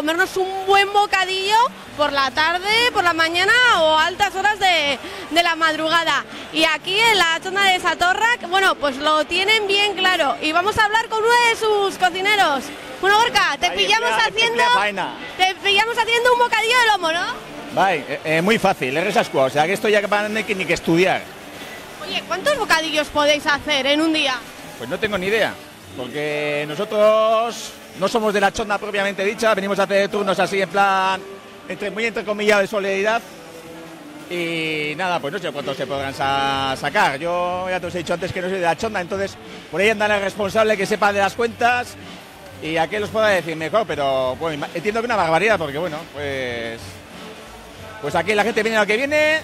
comernos un buen bocadillo por la tarde, por la mañana o altas horas de la madrugada. Y aquí en la Chonda de Satorrac, bueno, pues lo tienen bien claro. Y vamos a hablar con uno de sus cocineros. Bueno, Gorka, te pillamos haciendo un bocadillo de lomo, ¿no? Vale, muy fácil, es resascua, o sea que esto ya no hay ni que estudiar. Oye, ¿cuántos bocadillos podéis hacer en un día? Pues no tengo ni idea, porque nosotros no somos de la Chonda propiamente dicha, venimos a hacer turnos así en plan, muy entrecomillado de solidaridad. Y nada, pues no sé cuántos se podrán sacar. Yo ya te os he dicho antes que no soy de la Chonda, entonces por ahí andan el responsable que sepa de las cuentas y a qué los pueda decir mejor, pero bueno, entiendo que una barbaridad, porque bueno, pues aquí la gente viene a lo que viene,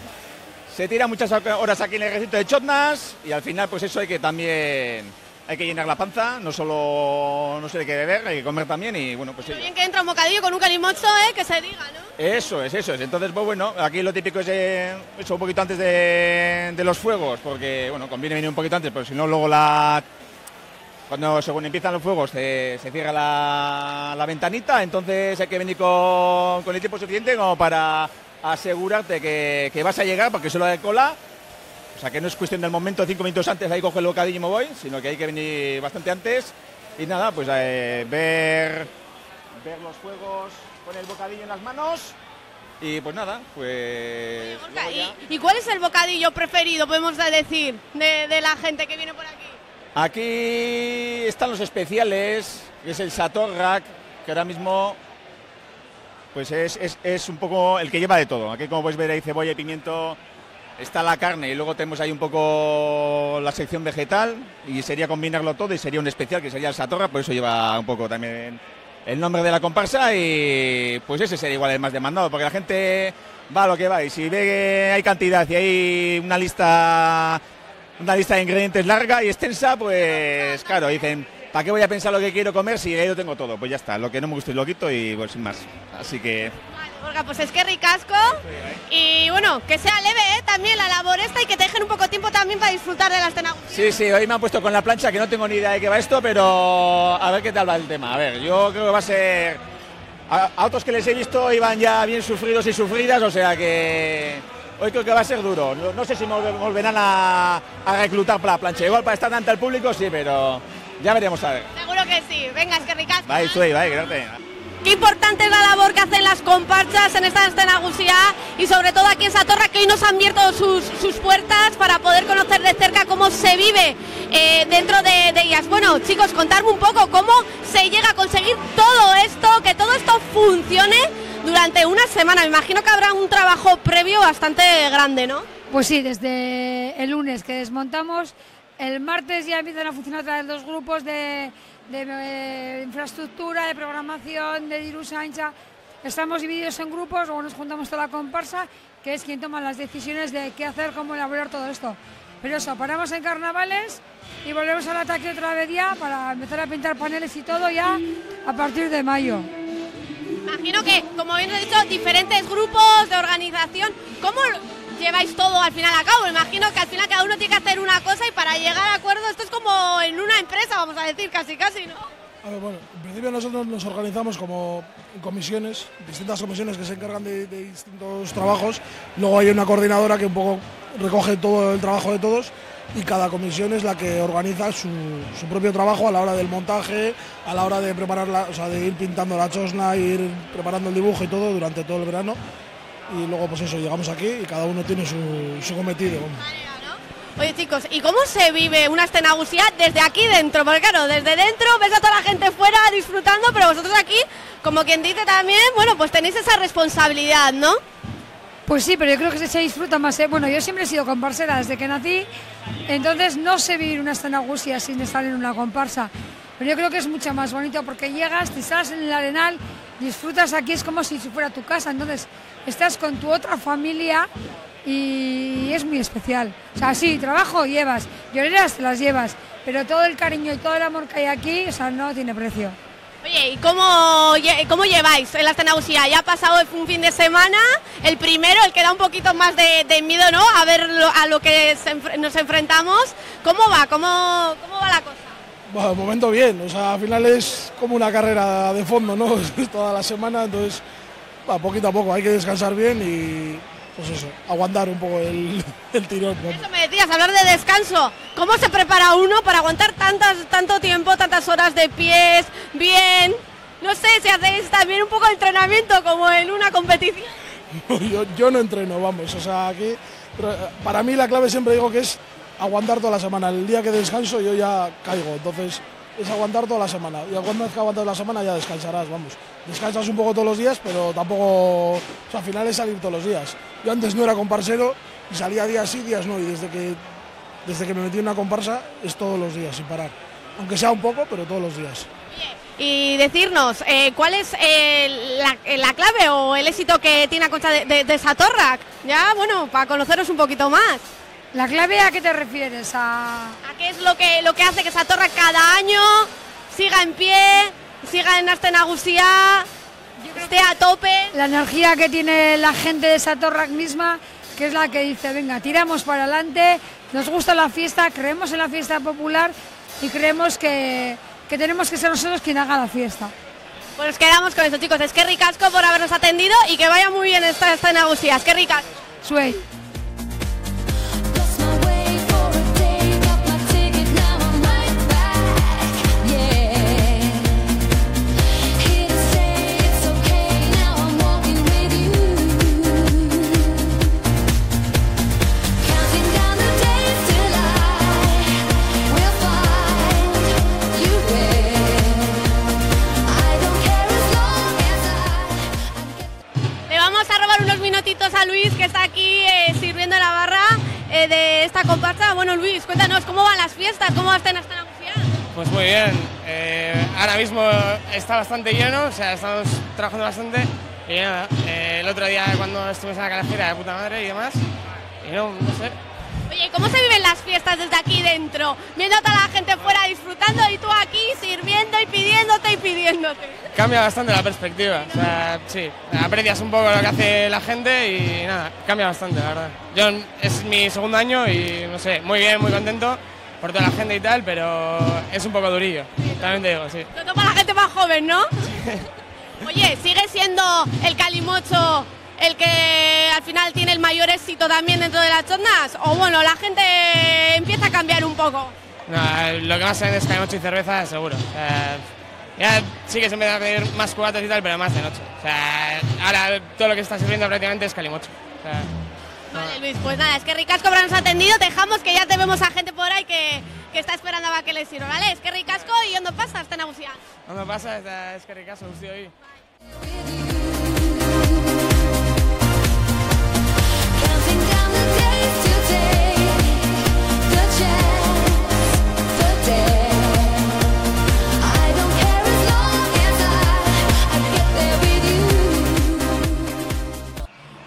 se tira muchas horas aquí en el recinto de Chondas y al final pues eso hay que llenar la panza, no solo no se le que beber, hay que comer también y bueno, pues... Pero bien que entra un bocadillo con un calimocho, que se diga, ¿no? Eso es. Entonces, pues bueno, aquí lo típico es eso un poquito antes de los fuegos, porque bueno, conviene venir un poquito antes, porque si no luego cuando según empiezan los fuegos se cierra la ventanita, entonces hay que venir con el tiempo suficiente como para asegurarte que vas a llegar, porque solo hay cola. O sea que no es cuestión del momento, 5 minutos antes ahí cojo el bocadillo y me voy, sino que hay que venir bastante antes. Y nada, pues ver los fuegos con el bocadillo en las manos. Y pues nada, pues... ¿Y cuál es el bocadillo preferido, podemos decir, de la gente que viene por aquí? Aquí están los especiales, que es el Satorrac, que ahora mismo pues es un poco el que lleva de todo. Aquí como podéis ver hay cebolla y pimiento. Está la carne y luego tenemos ahí un poco la sección vegetal y sería combinarlo todo y sería un especial que sería el Satorrac, por eso lleva un poco también el nombre de la comparsa y pues ese sería igual el más demandado, porque la gente va a lo que va y si ve que hay cantidad y hay una lista de ingredientes larga y extensa, pues claro, dicen, ¿para qué voy a pensar lo que quiero comer si ahí lo tengo todo? Pues ya está, lo que no me gusta lo quito y pues sin más, así que... Olga, pues es que ricasco y bueno, que sea leve también la labor esta y que te dejen un poco tiempo también para disfrutar de la escena. Sí, hoy me han puesto con la plancha que no tengo ni idea de qué va esto, pero a ver qué tal va el tema. A ver, yo creo que va a ser... A otros que les he visto iban ya bien sufridos y sufridas, o sea que hoy creo que va a ser duro. No sé si me volverán a reclutar para la plancha. Igual para estar ante el público sí, pero ya veremos a ver. Seguro que sí. Venga, es que ricasco. Vale, gracias. Qué importante es la labor que hacen las comparsas en esta escena Gusía y sobre todo aquí en Satorrac, que hoy nos han abierto sus puertas para poder conocer de cerca cómo se vive dentro de ellas. Bueno, chicos, contarme un poco cómo se llega a conseguir todo esto, que todo esto funcione durante una semana. Me imagino que habrá un trabajo previo bastante grande, ¿no? Pues sí, desde el lunes que desmontamos, el martes ya empiezan a funcionar otra vez los grupos de infraestructura, de programación, de dirusaincha. Estamos divididos en grupos, luego nos juntamos toda la comparsa, que es quien toma las decisiones de qué hacer, cómo elaborar todo esto. Pero eso, paramos en carnavales y volvemos al ataque otra vez ya para empezar a pintar paneles y todo ya a partir de mayo. Imagino que, como bien he dicho, diferentes grupos de organización. ¿Cómo lleváis todo al final a cabo? Me imagino que al final cada uno tiene que hacer una cosa y para llegar a acuerdo esto es como en una empresa, vamos a decir, casi, ¿no? A ver, bueno, en principio nosotros nos organizamos como en comisiones, distintas comisiones que se encargan de distintos trabajos. Luego hay una coordinadora que un poco recoge todo el trabajo de todos y cada comisión es la que organiza su propio trabajo a la hora del montaje, a la hora de preparar de ir pintando la chosna, ir preparando el dibujo y todo durante todo el verano. Y luego pues eso, llegamos aquí y cada uno tiene su cometido. Oye chicos, ¿y cómo se vive una escena Gusía desde aquí dentro? Porque claro, desde dentro ves a toda la gente fuera disfrutando, pero vosotros aquí, como quien dice también, bueno, pues tenéis esa responsabilidad, ¿no? Pues sí, pero yo creo que se disfruta más, ¿eh? Bueno, yo siempre he sido comparsera desde que nací, entonces no sé vivir una escena Gusía sin estar en una comparsa. Pero yo creo que es mucho más bonito porque llegas, te estás en el Arenal, disfrutas aquí, es como si fuera tu casa, entonces estás con tu otra familia y es muy especial. O sea, sí, trabajo llevas, lloreras te las llevas, pero todo el cariño y todo el amor que hay aquí, o sea, no tiene precio. Oye, ¿y cómo lleváis en la escena Gusía? Ya ha pasado un fin de semana, el primero, el que da un poquito más de miedo, ¿no? A ver a lo que nos enfrentamos. ¿Cómo va? ¿Cómo va la cosa? Bueno, de momento bien, o sea, al final es como una carrera de fondo, ¿no? Toda la semana, entonces, poquito a poco, hay que descansar bien y, pues eso, aguantar un poco el tirón, ¿no? Eso me decías, hablar de descanso. ¿Cómo se prepara uno para aguantar tanto tiempo, tantas horas de pies, bien? No sé si hacéis también un poco de entrenamiento como en una competición. Yo no entreno, vamos, o sea, aquí, para mí la clave siempre digo que es aguantar toda la semana. El día que descanso yo ya caigo, entonces es aguantar toda la semana. Y cuando que aguantas la semana ya descansarás, vamos. Descansas un poco todos los días, pero tampoco, o sea, al final es salir todos los días. Yo antes no era comparsero y salía días sí, días no, y desde que me metí en una comparsa es todos los días, sin parar. Aunque sea un poco, pero todos los días. Y decirnos, ¿cuál es la clave o el éxito que tiene a concha de Satorrak? Ya, bueno, para conoceros un poquito más. ¿La clave a qué te refieres? ¿A qué es lo que hace que Satorrak cada año siga en pie, siga en Aste Nagusia, esté a tope? La energía que tiene la gente de Satorrak misma, que es la que dice, venga, tiramos para adelante, nos gusta la fiesta, creemos en la fiesta popular y creemos que tenemos que ser nosotros quien haga la fiesta. Pues quedamos con eso, chicos. Eskerrik asko por habernos atendido y que vaya muy bien esta Nagusia. Eskerrik asko. Suey. A Luis, que está aquí sirviendo la barra de esta comparsa. Bueno, Luis, cuéntanos, ¿cómo van las fiestas? ¿Cómo va a estar Aste Nagusia? Pues muy bien, ahora mismo está bastante lleno, o sea, estamos trabajando bastante y nada, el otro día cuando estuvimos en la calajera de puta madre y demás, y no sé. Oye, ¿cómo se viven las fiestas desde aquí dentro? Viendo a toda la gente fuera disfrutando y tú aquí sirviendo y pidiéndote. Cambia bastante la perspectiva, o sea, sí, aprecias un poco lo que hace la gente y nada, cambia bastante, la verdad. Yo es mi segundo año y no sé, muy bien, muy contento por toda la gente y tal, pero es un poco durillo, también te digo, sí. Sobre todo para la gente más joven, ¿no? Oye, ¿sigue siendo el calimocho el que al final tiene el mayor éxito también dentro de las chondas? O bueno, la gente empieza a cambiar un poco. No, lo que más se vende es calimocho y cerveza, seguro. O sea, ya sí que se empieza a pedir más cubatas y tal, pero más de noche. O sea, ahora todo lo que está sirviendo prácticamente es calimocho. O sea, vale, Luis, pues nada, Eskerrik asko por habernos atendido. Dejamos que ya te vemos a gente por ahí que está esperando a que les sirva, ¿vale? Eskerrik asko y ondo pasa Aste Nagusia. Ondo pasa, eskerrik asko guztioi.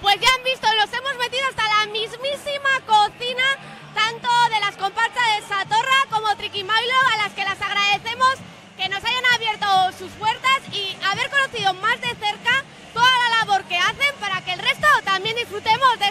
Pues ya han visto, nos hemos metido hasta la mismísima cocina, tanto de las comparsas de Satorra como Triquimailo, a las que las agradecemos que nos hayan abierto sus puertas y haber conocido más de cerca toda la labor que hacen para que el resto también disfrutemos de